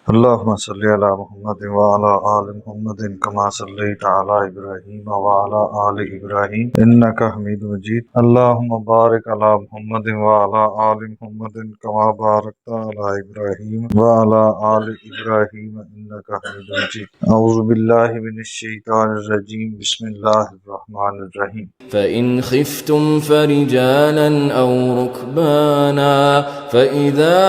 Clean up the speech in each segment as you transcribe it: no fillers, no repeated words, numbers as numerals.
اللهم صل على محمد وعلى آل محمد كما صليت على إبراهيم وعلى آل إبراهيم إنك حميد مجيد. اللهم بارك على محمد وعلى آل محمد كما باركت على إبراهيم وعلى آل إبراهيم إنك حميد مجيد. أعوذ بالله من الشيطان الرجيم. بسم الله الرحمن الرحيم. فإن خفتم فرجالا أو ركبانا فإذا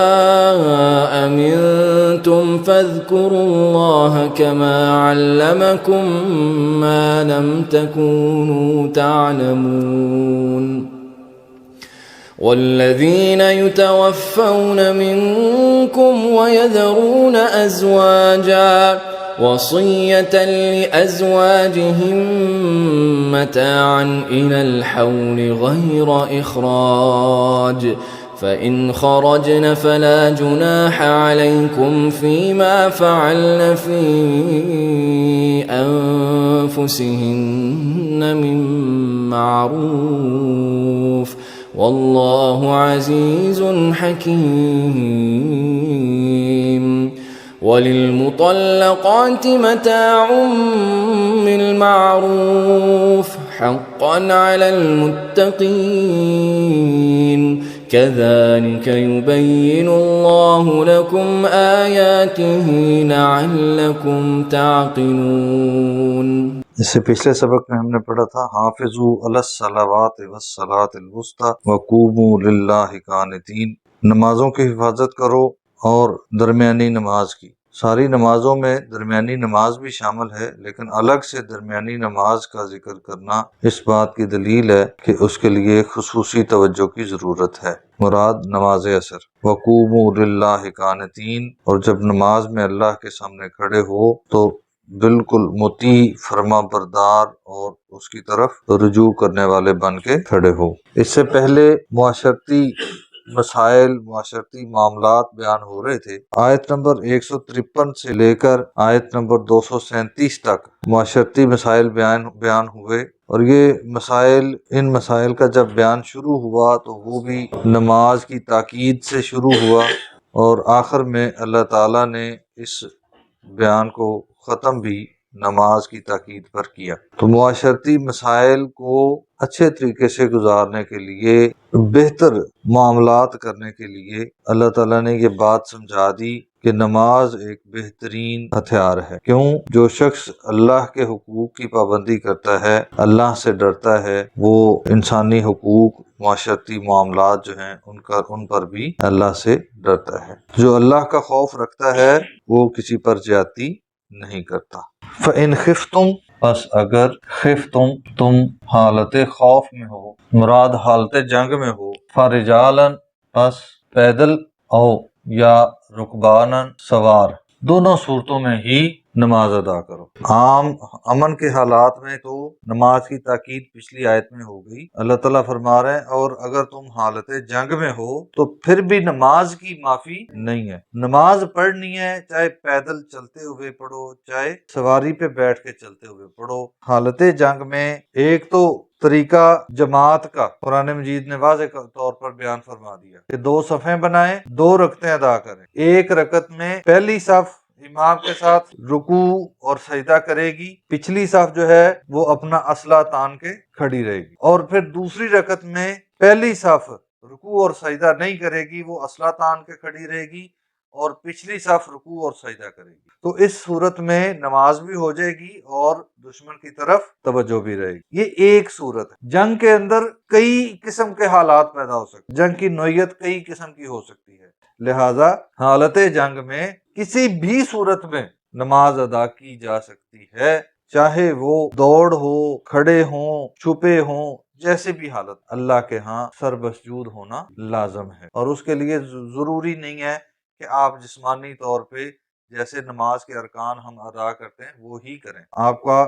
أمنتم فاذكروا الله كما علمكم ما لم تكونوا تعلمون. والذين يتوفون منكم ويذرون أزواجا وصية لأزواجهم متاعا إلى الحول غير إخراج فإن خرجن فلا جناح عليكم فيما فعلن في أنفسهن من معروف والله عزيز حكيم. وللمطلقات متاع بالمعروف حقا على المتقين كذلك يبين الله لكم آياته لعلكم تعقلون. اس سے پچھلے سبق میں ہم نے پڑھا تھا حافظوا علی الصلوات والصلاۃ الوسطی وقوموا للہ قانتین، نمازوں کی حفاظت کرو اور درمیانی نماز کی۔ ساری نمازوں میں درمیانی نماز بھی شامل ہے، لیکن الگ سے درمیانی نماز کا ذکر کرنا اس بات کی دلیل ہے کہ اس کے لیے خصوصی توجہ کی ضرورت ہے۔ مراد نماز اثر۔ وقوموا للہ قانتین، اور جب نماز میں اللہ کے سامنے کھڑے ہو تو بالکل مطیع، فرما بردار اور اس کی طرف رجوع کرنے والے بن کے کھڑے ہو۔ اس سے پہلے معاشرتی مسائل، معاشرتی معاملات بیان ہو رہے تھے۔ آیت نمبر 153 سے لے کر آیت نمبر 237 تک معاشرتی مسائل بیان ہوئے، اور یہ ان مسائل کا جب بیان شروع ہوا تو وہ بھی نماز کی تاکید سے شروع ہوا، اور آخر میں اللہ تعالیٰ نے اس بیان کو ختم بھی نماز کی تاکید پر کیا۔ تو معاشرتی مسائل کو اچھے طریقے سے گزارنے کے لیے، بہتر معاملات کرنے کے لیے اللہ تعالیٰ نے یہ بات سمجھا دی کہ نماز ایک بہترین ہتھیار ہے۔ کیوں؟ جو شخص اللہ کے حقوق کی پابندی کرتا ہے، اللہ سے ڈرتا ہے، وہ انسانی حقوق، معاشرتی معاملات جو ہیں ان پر بھی اللہ سے ڈرتا ہے۔ جو اللہ کا خوف رکھتا ہے وہ کسی پر زیادتی نہیں کرتا۔ فَإِنْ خِفْتُمْ، پس اگر خفتم، تم حالت خوف میں ہو، مراد حالت جنگ میں ہو، فَرِجَالًا، پس پیدل، او یا رکبانًا، سوار، دونوں صورتوں میں ہی نماز ادا کرو۔ عام امن کے حالات میں تو نماز کی تاکید پچھلی آیت میں ہو گئی۔ اللہ تعالیٰ فرما رہے ہیں اور اگر تم حالت جنگ میں ہو تو پھر بھی نماز کی معافی نہیں ہے۔ نماز پڑھنی ہے، چاہے پیدل چلتے ہوئے پڑھو، چاہے سواری پہ بیٹھ کے چلتے ہوئے پڑھو۔ حالت جنگ میں ایک تو طریقہ جماعت کا قرآن مجید نے واضح طور پر بیان فرما دیا کہ 2 صفیں بنائیں، 2 رکعتیں ادا کریں۔ ایک رکعت میں پہلی صف امام کے ساتھ رکوع اور سجدہ کرے گی، پچھلی صف جو ہے وہ اپنا اسلحہ تان کے کھڑی رہے گی، اور پھر دوسری رکعت میں پہلی صف رکوع اور سجدہ نہیں کرے گی، وہ اسلحہ تان کے کھڑی رہے گی، اور پچھلی صف رکوع اور سجدہ کرے گی۔ تو اس صورت میں نماز بھی ہو جائے گی اور دشمن کی طرف توجہ بھی رہے گی۔ یہ ایک صورت ہے۔ جنگ کے اندر کئی قسم کے حالات پیدا ہو سکتے ہیں، جنگ کی نوعیت کئی قسم کی ہو سکتی ہے، لہذا حالت جنگ میں کسی بھی صورت میں نماز ادا کی جا سکتی ہے، چاہے وہ دوڑ ہو، کھڑے ہوں، چھپے ہوں، جیسے بھی حالت، اللہ کے ہاں سربسجود ہونا لازم ہے۔ اور اس کے لیے ضروری نہیں ہے کہ آپ جسمانی طور پہ جیسے نماز کے ارکان ہم ادا کرتے ہیں وہ ہی کریں، آپ کا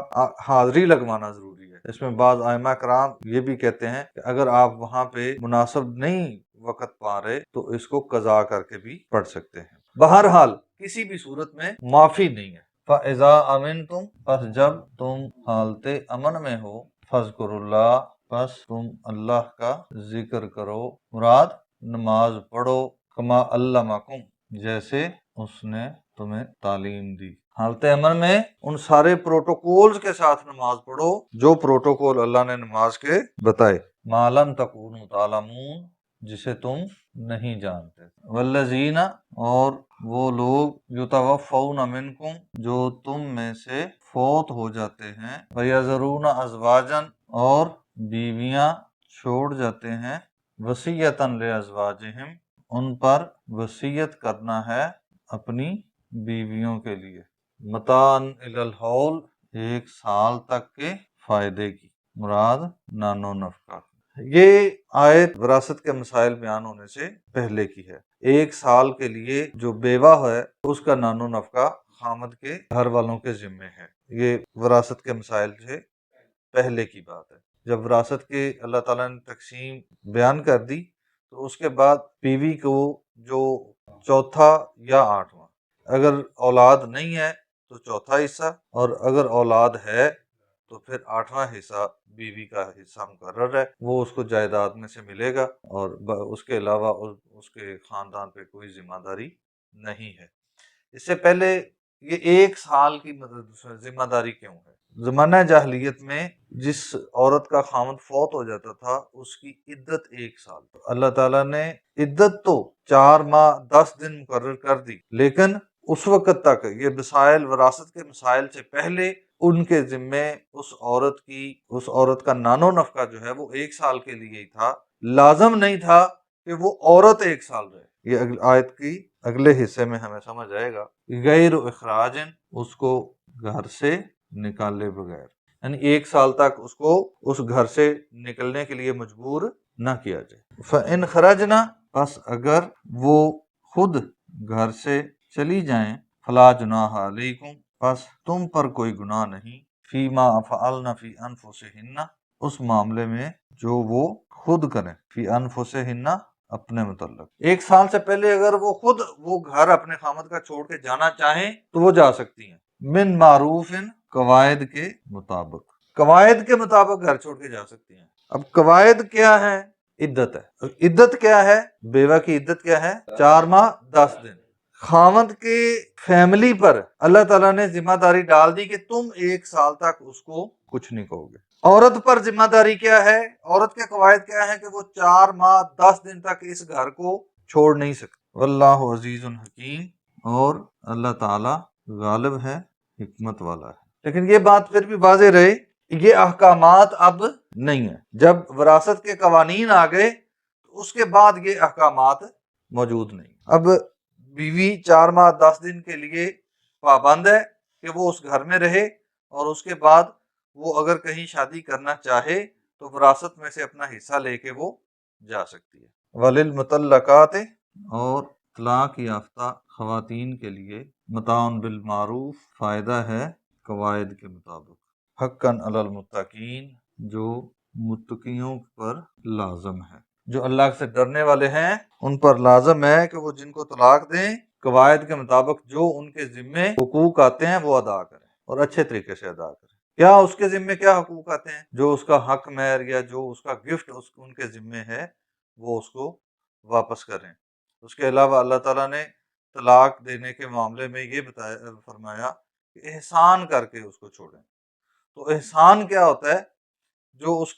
حاضری لگوانا ضروری ہے۔ اس میں بعض ائمہ کرام یہ بھی کہتے ہیں کہ اگر آپ وہاں پہ مناسب نہیں وقت پا رہے تو اس کو قضا کر کے بھی پڑھ سکتے ہیں۔ بہرحال کسی بھی صورت میں معافی نہیں ہے۔ فَإِذَا أَمِنْتُمْ، پس جب تم حالت امن میں ہو، فَاذْكُرُوا اللَّهَ، پس تم اللہ کا ذکر کرو، مراد نماز پڑھو، کما علمکم، جیسے اس نے تمہیں تعلیم دی۔ حالت امر میں ان سارے پروٹوکولز کے ساتھ نماز پڑھو جو پروٹوکول اللہ نے نماز کے بتائے۔ ما لم تکونوا تعلمون، جسے تم نہیں جانتے۔ والذین، اور وہ لوگ، یتوفون منکم، جو تم میں سے فوت ہو جاتے ہیں، ویذرون ازواجا، اور بیویاں چھوڑ جاتے ہیں، وصیۃً لازواجہم، ان پر وصیت کرنا ہے اپنی بیویوں کے لیے، متاعً الی الحول، 1 سال تک کے فائدے کی، مراد نان و نفقہ۔ یہ آیت وراثت کے مسائل بیان ہونے سے پہلے کی ہے۔ 1 سال کے لیے جو بیوہ ہے اس کا نان و نفقہ خامد کے گھر والوں کے ذمے ہے۔ یہ وراثت کے مسائل سے پہلے کی بات ہے۔ جب وراثت کے اللہ تعالیٰ نے تقسیم بیان کر دی تو اس کے بعد بیوی کو جو چوتھا یا 8واں، اگر اولاد نہیں ہے تو چوتھا حصہ، اور اگر اولاد ہے تو پھر 8واں حصہ بیوی کا حصہ مقرر ہے، وہ اس کو جائیداد میں سے ملے گا، اور اس کے علاوہ اس کے خاندان پہ کوئی ذمہ داری نہیں ہے۔ اس سے پہلے یہ 1 سال کی ذمہ داری کیوں ہے؟ زمانہ جاہلیت میں جس عورت کا خامد فوت ہو جاتا تھا اس کی عدت 1 سال، اللہ تعالیٰ نے عدت تو 4 ماہ 10 دن مقرر کر دی، لیکن اس وقت تک یہ مسائل، وراثت کے مسائل سے پہلے ان کے ذمے اس عورت کا نان و نفقہ جو ہے وہ 1 سال کے لیے ہی تھا، لازم نہیں تھا کہ وہ عورت 1 سال رہے۔ یہ آیت کی اگلے حصے میں ہمیں سمجھ آئے گا۔ غیر اخراج، اس کو گھر سے نکالے بغیر، یعنی 1 سال تک اس کو اس گھر سے نکلنے کے لیے مجبور نہ کیا جائے۔ فَإِنْ خَرَجْنَا، پس اگر وہ خود گھر سے چلی جائیں، فَلَا جُنَاحَ عَلَيْكُمْ، پس تم پر کوئی گناہ نہیں، فِيمَا فَعَلْنَ فِي أَنفُسِهِنَّ، اس معاملے میں جو وہ خود کریں، فی انفسہن، اپنے متعلق۔ 1 سال سے پہلے اگر وہ خود وہ گھر اپنے خامد کا چھوڑ کے جانا چاہیں تو وہ جا سکتی ہیں، من معروف، قواعد کے مطابق، قواعد کے مطابق گھر چھوڑ کے جا سکتی ہیں۔ اب قواعد کیا ہے؟ عدت ہے۔ عدت کیا ہے؟ بیوہ کی عدت کیا ہے؟ 4 ماہ 10 دن۔ خامد کے فیملی پر اللہ تعالیٰ نے ذمہ داری ڈال دی کہ تم 1 سال تک اس کو کچھ نہیں کہو گے۔ عورت پر ذمہ داری کیا ہے؟ عورت کے قواعد کیا ہے کہ وہ 4 ماہ 10 دن تک اس گھر کو چھوڑ نہیں سکتی۔ واللہ عزیز حکیم، اور اللہ تعالیٰ غالب ہے، حکمت والا ہے۔ لیکن یہ بات پھر بھی واضح رہے، یہ احکامات اب نہیں ہیں۔ جب وراثت کے قوانین آ گئے تو اس کے بعد یہ احکامات موجود نہیں۔ اب بیوی 4 ماہ 10 دن کے لیے پابند ہے کہ وہ اس گھر میں رہے، اور اس کے بعد وہ اگر کہیں شادی کرنا چاہے تو وراثت میں سے اپنا حصہ لے کے وہ جا سکتی ہے۔ وَلِلْمُطَلَّقَاتِ، اور طلاق یافتہ خواتین کے لیے، متاع بالمعروف، فائدہ ہے قواعد کے مطابق، حقاً علی المتقین، جو متقیوں پر لازم ہے، جو اللہ سے ڈرنے والے ہیں ان پر لازم ہے کہ وہ جن کو طلاق دیں قواعد کے مطابق جو ان کے ذمے حقوق آتے ہیں وہ ادا کریں، اور اچھے طریقے سے ادا کریں۔ کیا اس کے ذمے کیا حقوق آتے ہیں؟ جو اس کا حق مہر یا جو اس کا گفٹ ان کے ذمے ہے وہ اس کو واپس کریں۔ اس کے علاوہ اللہ تعالیٰ نے طلاق دینے کے معاملے میں یہ فرمایا کہ احسان کر کے اس کو چھوڑیں۔ تو احسان کیا ہوتا ہے؟ جو اس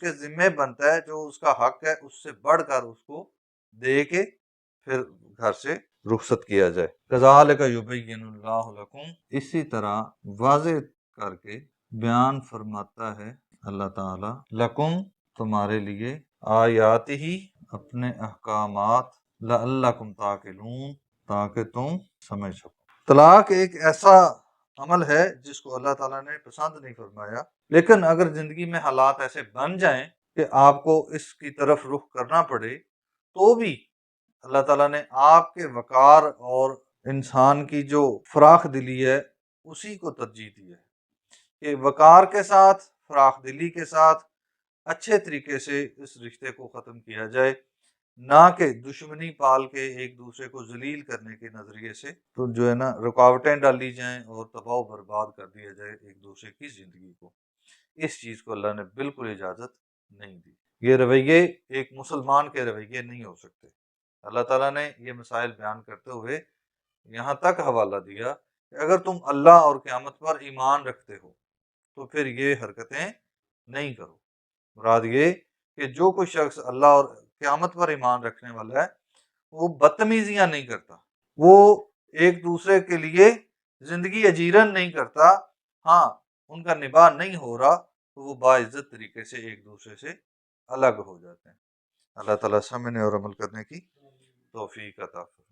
کے ذمے بنتا ہے، جو اس کا حق ہے، اس سے بڑھ کر اس کو دے کے پھر گھر سے رخصت کیا جائے۔ کذالک یبین اللہ لکم، اسی طرح واضح کر کے بیان فرماتا ہے اللہ تعالی، لکم، تمہارے لیے، آیات ہی، اپنے احکامات، لعلکم تعقلون، تاکہ تم سمجھ سکو۔ طلاق ایک ایسا عمل ہے جس کو اللہ تعالیٰ نے پسند نہیں فرمایا، لیکن اگر زندگی میں حالات ایسے بن جائیں کہ آپ کو اس کی طرف رخ کرنا پڑے تو بھی اللہ تعالیٰ نے آپ کے وقار اور انسان کی جو فراخ دلی ہے اسی کو ترجیح دی ہے کہ وقار کے ساتھ، فراخ دلی کے ساتھ اچھے طریقے سے اس رشتے کو ختم کیا جائے، نہ کہ دشمنی پال کے ایک دوسرے کو ذلیل کرنے کے نظریے سے تو جو ہے نا رکاوٹیں ڈالی جائیں اور تباہ و برباد کر دیا جائے ایک دوسرے کی زندگی کو۔ اس چیز کو اللہ نے بالکل اجازت نہیں دی۔ یہ رویے ایک مسلمان کے رویے نہیں ہو سکتے۔ اللہ تعالیٰ نے یہ مسائل بیان کرتے ہوئے یہاں تک حوالہ دیا کہ اگر تم اللہ اور قیامت پر ایمان رکھتے ہو تو پھر یہ حرکتیں نہیں کرو۔ مراد یہ کہ جو کوئی شخص اللہ اور قیامت پر ایمان رکھنے والا ہے وہ بدتمیزیاں نہیں کرتا، وہ ایک دوسرے کے لیے زندگی اجیرن نہیں کرتا، ہاں ان کا نباہ نہیں ہو رہا تو وہ باعزت طریقے سے ایک دوسرے سے الگ ہو جاتے ہیں۔ اللہ تعالیٰ سمجھنے اور عمل کرنے کی توفیق عطا فرمائے۔